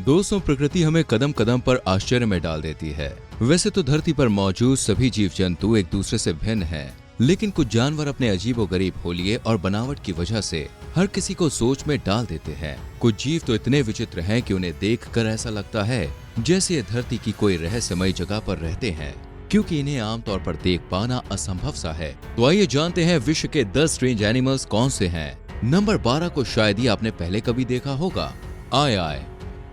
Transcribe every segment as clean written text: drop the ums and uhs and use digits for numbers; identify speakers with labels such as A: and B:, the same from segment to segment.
A: दोस्तों, प्रकृति हमें कदम कदम पर आश्चर्य में डाल देती है। वैसे तो धरती पर मौजूद सभी जीव जंतु एक दूसरे से भिन्न हैं, लेकिन कुछ जानवर अपने अजीबोगरीब होलिये और बनावट की वजह से हर किसी को सोच में डाल देते हैं। कुछ जीव तो इतने विचित्र हैं कि उन्हें देखकर ऐसा लगता है जैसे ये धरती की कोई रहस्यमयी जगह पर रहते हैं, क्योंकि इन्हें आमतौर पर देख पाना असंभव सा है। तो आइए जानते हैं विश्व के 10 स्ट्रेंज एनिमल्स कौन से हैं। नंबर 12 को शायद ही आपने पहले कभी देखा होगा, आय।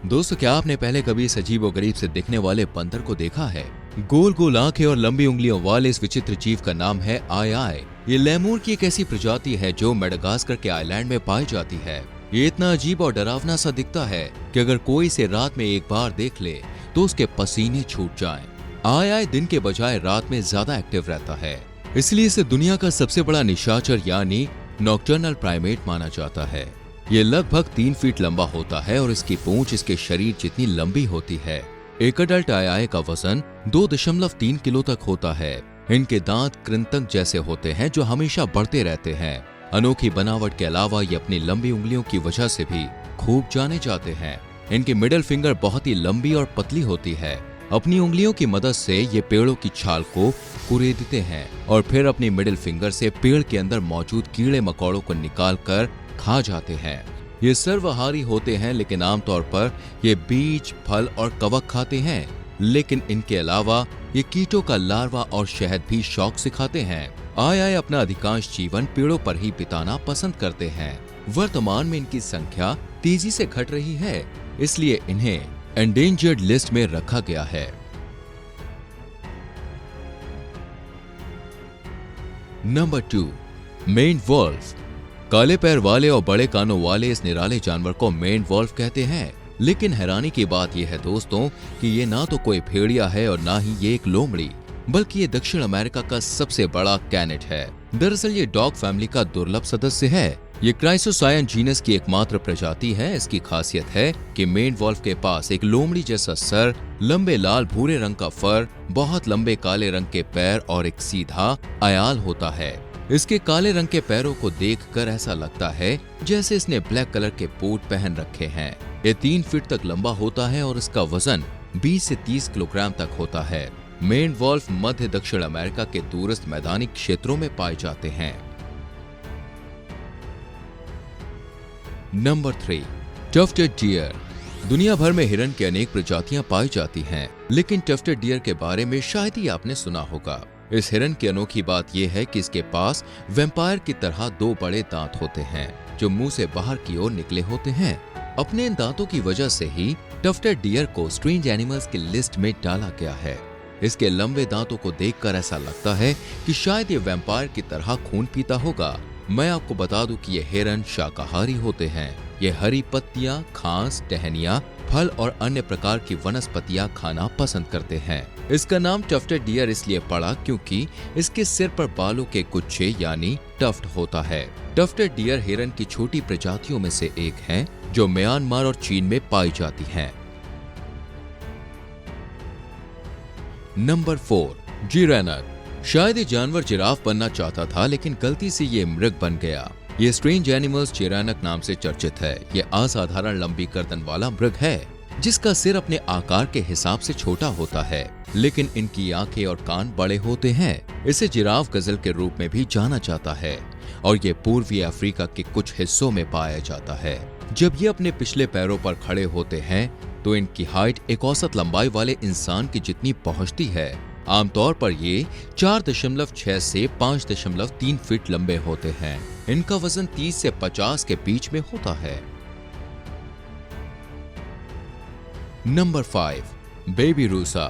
A: दोस्तों, क्या आपने पहले कभी इस अजीबोगरीब से दिखने वाले बंदर को देखा है? गोल गोल आंखें और लंबी उंगलियों वाले इस विचित्र जीव का नाम है आय। ये लेमूर की एक ऐसी प्रजाति है जो मेडागास्कर के आइलैंड में पाई जाती है। ये इतना अजीब और डरावना सा दिखता है कि अगर कोई इसे रात में एक बार देख ले तो उसके पसीने छूट जाएं। आय दिन के बजाय रात में ज्यादा एक्टिव रहता है, इसलिए इसे दुनिया का सबसे बड़ा निशाचर यानी नॉकटर्नल प्राइमेट माना जाता है। ये लगभग 3 फीट लंबा होता है और इसकी पूंछ इसके शरीर जितनी लंबी होती है। एक अडल्ट आय का वजन 2.3 किलो तक होता है। इनके दांत कृंतक जैसे होते हैं जो हमेशा बढ़ते रहते हैं। अनोखी बनावट के अलावा ये अपनी लंबी उंगलियों की वजह से भी खूब जाने जाते हैं। इनकी मिडिल फिंगर बहुत ही लंबी और पतली होती है। अपनी उंगलियों की मदद से ये पेड़ों की छाल को कुरेदते हैं और फिर अपनी मिडिल फिंगर से पेड़ के अंदर मौजूद कीड़े मकोड़ों को निकाल कर खा जाते हैं। ये सर्वाहारी होते हैं, लेकिन आमतौर पर ये बीज, फल और कवक खाते हैं। लेकिन इनके अलावा ये कीटों का लार्वा और शहद भी शौक से खाते हैं। आय अपना अधिकांश जीवन पेड़ों पर ही बिताना पसंद करते हैं। वर्तमान में इनकी संख्या तेजी से घट रही है, इसलिए इन्हें एंडेंजर्ड लिस्ट में रखा गया है। Number 2, maned wolf. काले पैर वाले और बड़े कानों वाले इस निराले जानवर को मेन वॉल्फ कहते हैं। लेकिन हैरानी की बात यह है दोस्तों कि ये ना तो कोई भेड़िया है और ना ही ये एक लोमड़ी, बल्कि ये दक्षिण अमेरिका का सबसे बड़ा कैनेट है। दरअसल ये डॉग फैमिली का दुर्लभ सदस्य है। ये क्राइसोसायन जीनस की एकमात्र प्रजाति है। इसकी खासियत है कि मेन वॉल्फ के पास एक लोमड़ी जैसा सर, लंबे लाल भूरे रंग का फर, बहुत लंबे काले रंग के पैर और एक सीधा अयाल होता है। इसके काले रंग के पैरों को देखकर ऐसा लगता है जैसे इसने ब्लैक कलर के बूट पहन रखे हैं। ये 3 फीट तक लंबा होता है और इसका वजन 20 से 30 किलोग्राम तक होता है। मेन वॉल्फ मध्य दक्षिण अमेरिका के दूरस्थ मैदानी क्षेत्रों में पाए जाते हैं। Number 3, tufted deer. दुनिया भर में हिरन की अनेक प्रजातियां पाई जाती हैं, लेकिन टफ्टेड डियर के बारे में शायद ही आपने सुना होगा। इस हिरन की अनोखी बात यह है कि इसके पास वैम्पायर की तरह 2 बड़े दांत होते हैं जो मुंह से बाहर की ओर निकले होते हैं। अपने इन दांतों की वजह से ही टफ्टेड डियर को स्ट्रेंज एनिमल्स की लिस्ट में डाला गया है। इसके लंबे दांतों को देखकर ऐसा लगता है कि शायद ये वैम्पायर की तरह खून पीता होगा। मैं आपको बता दूं कि ये हिरन शाकाहारी होते हैं। ये हरी पत्तियां, घास, टहनियां, फल और अन्य प्रकार की वनस्पतियां खाना पसंद करते हैं। इसका नाम टफ्टेड डियर इसलिए पड़ा क्योंकि इसके सिर पर बालों के गुच्छे यानी टफ्ट होता है। टफ्टेड डियर हिरन की छोटी प्रजातियों में से एक है जो म्यांमार और चीन में पाई जाती हैं। Number 4, giraffe. शायद ये जानवर जिराफ बनना चाहता था, लेकिन गलती से ये मृग बन गया। ये स्ट्रेंज एनिमल्स जिराफ नाम से चर्चित है। ये असाधारण लंबी गर्दन वाला मृग है जिसका सिर अपने आकार के हिसाब से छोटा होता है, लेकिन इनकी आंखें और कान बड़े होते हैं। इसे जिराफ गजल के रूप में भी जाना जाता है और ये पूर्वी अफ्रीका के कुछ हिस्सों में पाया जाता है। जब ये अपने पिछले पैरों पर खड़े होते हैं तो इनकी हाइट एक औसत लंबाई वाले इंसान की जितनी पहुंचती है। आमतौर पर ये 4.6 से 5.3 फीट लंबे होते हैं। इनका वजन 30 से 50 के बीच में होता है। Number 5, baby RUSA.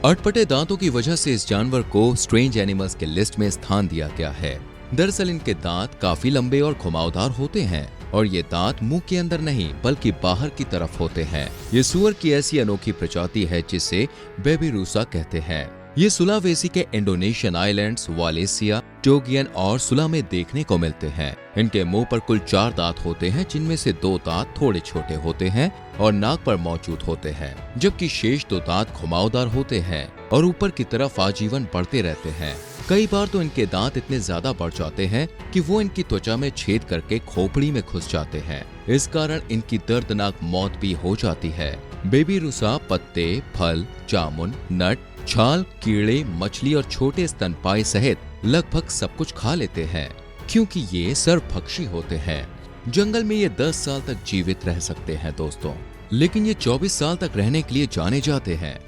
A: अटपटे दांतों की वजह से इस जानवर को स्ट्रेंज एनिमल्स के लिस्ट में स्थान दिया गया है। दरअसल इनके दांत काफी लंबे और घुमावदार होते हैं और ये दांत मुंह के अंदर नहीं बल्कि बाहर की तरफ होते हैं। ये सुअर की ऐसी अनोखी प्रजाति है जिसे बेबी रूसा कहते हैं। ये सुलावेसी के इंडोनेशियन आइलैंड्स, वालेसिया, टोगियन और सुला में देखने को मिलते हैं। इनके मुंह पर कुल 4 दांत होते हैं, जिनमें से 2 दांत थोड़े छोटे होते हैं और नाक पर मौजूद होते हैं, जबकि शेष 2 दांत घुमावदार होते हैं और ऊपर की तरफ आजीवन बढ़ते रहते हैं। कई बार तो इनके दांत इतने ज्यादा बढ़ जाते हैं कि वो इनकी त्वचा में छेद करके खोपड़ी में घुस जाते हैं। इस कारण इनकी दर्दनाक मौत भी हो जाती है। बेबी रुसा पत्ते, फल, जामुन, नट, छाल, कीड़े, मछली और छोटे स्तनपायी सहित लगभग सब कुछ खा लेते हैं, क्योंकि ये सर्वभक्षी होते हैं। जंगल में ये 10 साल तक जीवित रह सकते हैं दोस्तों, लेकिन ये 24 साल तक रहने के लिए जाने जाते हैं।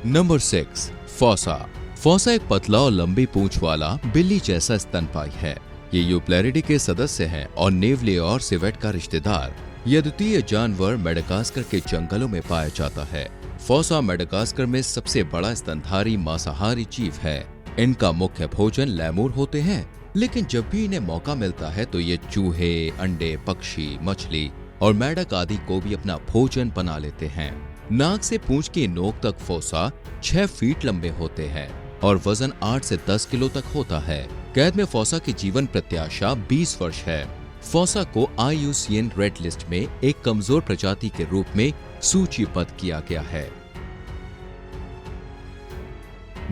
A: Number 6, fossa. फॉसा एक पतला और लंबी पूंछ वाला बिल्ली जैसा स्तनपायी है। ये यूप्लेरिडी के सदस्य हैं और नेवले और सिवेट का रिश्तेदार। यह अद्वितीय जानवर मेडागास्कर के जंगलों में पाया जाता है। फॉसा मेडागास्कर में सबसे बड़ा स्तनधारी मांसाहारी जीव है। इनका मुख्य भोजन लेमूर होते हैं, लेकिन जब भी इन्हें मौका मिलता है तो ये चूहे, अंडे, पक्षी, मछली और मेढक आदि को भी अपना भोजन बना लेते हैं। नाक से पूंछ की नोक तक फॉसा 6 फीट लंबे होते हैं और वजन 8 से 10 किलो तक होता है। कैद में फॉसा की जीवन प्रत्याशा 20 वर्ष है। फॉसा को IUCN रेड लिस्ट में एक कमजोर प्रजाति के रूप में सूचीबद्ध किया गया है।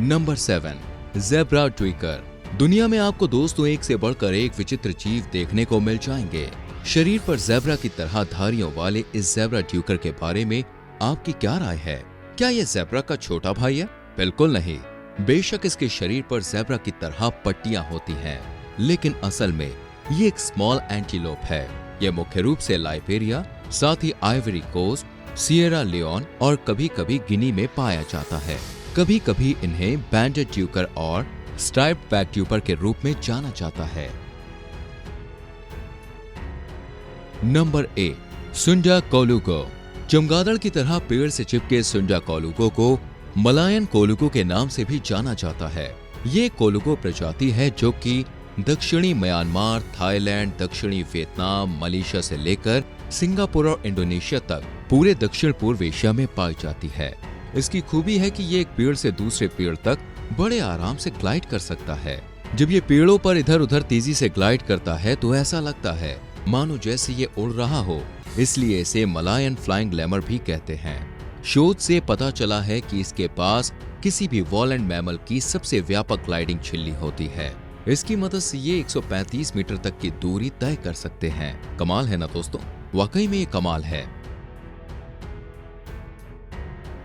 A: नंबर 7, ज़ेब्रा ट्विकर। दुनिया में आपको दोस्तों एक से बढ़कर एक विचित्र जीव देखने को मिल जाएंगे। शरीर पर ज़ेब्रा की तरह धारियों वाले इस ज़ेब्रा ट्विकर के बारे में आपकी क्या राय है? क्या यह ज़ेब्रा का छोटा भाई है? बिल्कुल नहीं। बेशक इसके शरीर पर ज़ेब्रा की तरह पट्टियां होती हैं, लेकिन असल में ये एक स्मॉल एंटीलोप है। यह मुख्य रूप से लाइबेरिया, साथ ही आइवरी कोस्ट, सिएरा लियोन और कभी कभी गिनी में पाया जाता है। कभी कभी इन्हें बैंडेड ट्यूकर और स्ट्राइप्ड बैक ट्यूपर के रूप में जाना जाता है। नंबर 8, सुंडा कोलुको। चमगादड़ की तरह पेड़ से चिपके सुंडा कोलुको को मलायन कोलुको के नाम से भी जाना जाता है। ये कोलुको प्रजाति है जो कि दक्षिणी म्यांमार, थाईलैंड, दक्षिणी वियतनाम, मलेशिया से लेकर सिंगापुर और इंडोनेशिया तक पूरे दक्षिण पूर्व एशिया में पाई जाती है। इसकी खूबी है कि ये एक पेड़ से दूसरे पेड़ तक बड़े आराम से ग्लाइड कर सकता है। जब ये पेड़ों पर इधर उधर तेजी से ग्लाइड करता है तो ऐसा लगता है मानो जैसे ये उड़ रहा हो, इसलिए इसे मलायन फ्लाइंग लैमर भी कहते हैं। शोध से पता चला है कि इसके पास किसी भी वॉलैंड मैमल की सबसे व्यापक ग्लाइडिंग झिल्ली होती है। इसकी मदद से ये 135 मीटर तक की दूरी तय कर सकते हैं। कमाल है ना दोस्तों, वाकई में ये कमाल है।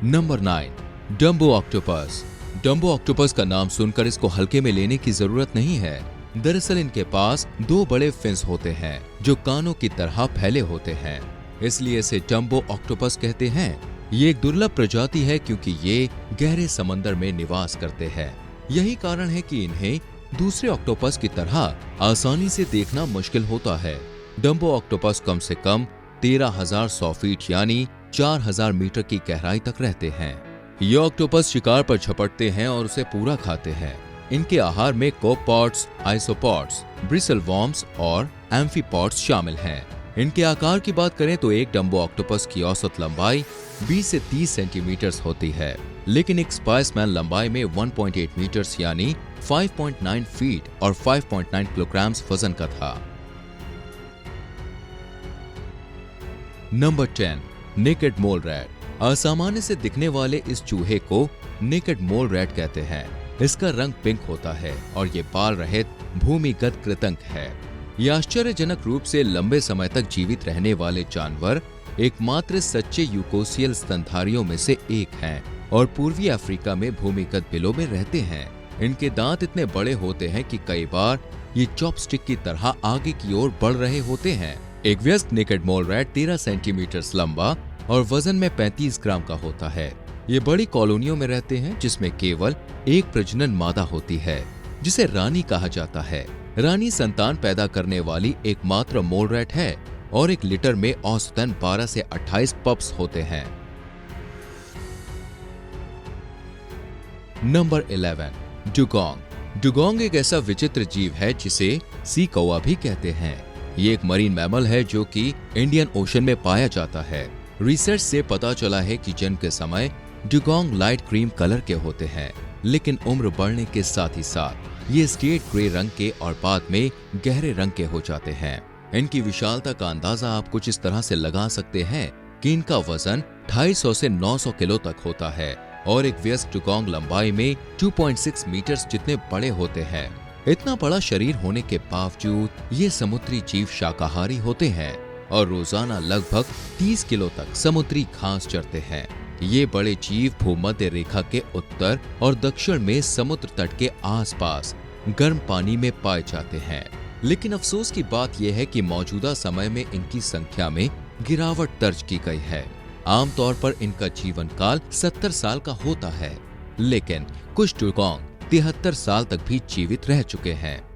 A: Number 9, Dumbo octopus. Dumbo octopus का नाम सुनकर इसको हल्के में लेने की जरूरत नहीं है। दरअसल इनके पास 2 बड़े फिन्स होते हैं जो कानों की तरह फैले होते हैं, इसलिए इसे डम्बो ऑक्टोपस कहते हैं। ये एक दुर्लभ प्रजाति है क्योंकि ये गहरे समंदर में निवास करते हैं। यही कारण है कि इन्हें दूसरे ऑक्टोपस की तरह आसानी से देखना मुश्किल होता है। डम्बो ऑक्टोपस कम से कम 13,100 फीट यानी 4,000 मीटर की गहराई तक रहते हैं। ये ऑक्टोपस शिकार पर झपटते हैं और उसे पूरा खाते हैं। इनके आहार में कोपॉड्स, आइसोपॉड्स, ब्रिसलवॉर्म्स और एम्फीपॉड्स शामिल हैं। इनके आकार की बात करें तो एक डम्बो ऑक्टोपस की औसत लंबाई 20 से 30 सेंटीमीटर होती है, लेकिन एक स्पाइसमैन लंबाई में 1.8 मीटर्स यानी 5.9 फीट और 5.9 किलोग्राम वजन का था। नंबर 10, नेकेड मोल रैट। असामान्य से दिखने वाले इस चूहे को नेकेड मोल रैट कहते हैं। इसका रंग पिंक होता है और ये बाल रहित भूमिगत कृंतक है। ये आश्चर्यजनक रूप से लंबे समय तक जीवित रहने वाले जानवर एकमात्र सच्चे यूकोसियल स्तनधारियों में से एक हैं और पूर्वी अफ्रीका में भूमिगत बिलों में रहते हैं। इनके दांत इतने बड़े होते हैं कि कई बार ये चॉपस्टिक की तरह आगे की ओर बढ़ रहे होते हैं। एक वयस्क नेकेड मोल रैट 13 सेंटीमीटर लंबा और वजन में 35 ग्राम का होता है। ये बड़ी कॉलोनियों में रहते हैं जिसमें केवल एक प्रजनन मादा होती है जिसे रानी कहा जाता है। रानी संतान पैदा करने वाली एकमात्र मोल रैट है और एक लिटर में औसतन 12 से 28 पप्स होते हैं। Number 11, dugong. डुगोंग एक ऐसा विचित्र जीव है जिसे सी कौवा भी कहते हैं। ये एक मरीन मैमल है जो कि इंडियन ओशन में पाया जाता है। रिसर्च से पता चला है कि जन्म के समय डुगोंग लाइट क्रीम कलर के होते हैं, लेकिन उम्र बढ़ने के साथ ही साथ ये स्टेट ग्रे रंग के और बाद में गहरे रंग के हो जाते हैं। इनकी विशालता का अंदाजा आप कुछ इस तरह से लगा सकते हैं कि इनका वजन 250 से 900 किलो तक होता है और एक वयस्क डुगोंग लंबाई में 2.6 मीटर्स जितने बड़े होते हैं। इतना बड़ा शरीर होने के बावजूद ये समुद्री जीव शाकाहारी होते हैं। और रोजाना लगभग 30 किलो तक समुद्री घास चरते हैं। ये बड़े जीव भूमध्य रेखा के उत्तर और दक्षिण में समुद्र तट के आसपास गर्म पानी में पाए जाते हैं। लेकिन अफसोस की बात यह है कि मौजूदा समय में इनकी संख्या में गिरावट दर्ज की गई है। आमतौर पर इनका जीवन काल 70 साल का होता है, लेकिन कुछ डुगोंग 73 साल तक भी जीवित रह चुके हैं।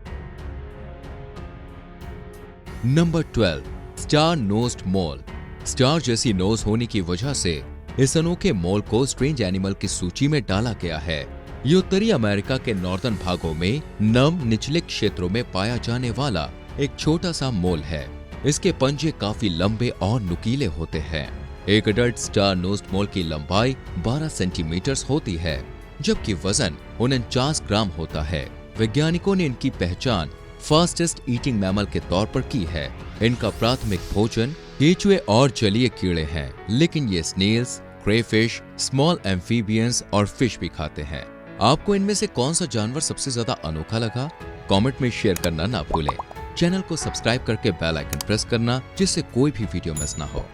A: नंबर 12, स्टार नोज्ड मोल। स्टार जैसी नोज होने की वजह से इस अनोखे मोल को स्ट्रेंज एनिमल की सूची में डाला गया है। ये उत्तरी अमेरिका के नॉर्दर्न भागों में नम निचले क्षेत्रों में पाया जाने वाला एक छोटा सा मोल है। इसके पंजे काफी लंबे और नुकीले होते हैं। एक अडल्ट स्टार नोज्ड मोल की लंबाई 12 सेंटीमीटर होती है, जबकि वजन 49 ग्राम होता है। वैज्ञानिकों ने इनकी पहचान फास्टेस्ट ईटिंग मैमल के तौर पर की है। इनका प्राथमिक भोजन केचुए और जलीय कीड़े हैं, लेकिन ये स्नेल्स, क्रेफिश, स्मॉल एम्फीबियंस और फिश भी खाते हैं। आपको इनमें से कौन सा जानवर सबसे ज्यादा अनोखा लगा? कमेंट में शेयर करना ना भूलें। चैनल को सब्सक्राइब करके बेल आइकन प्रेस करना, जिससे कोई भी वीडियो मिस ना हो।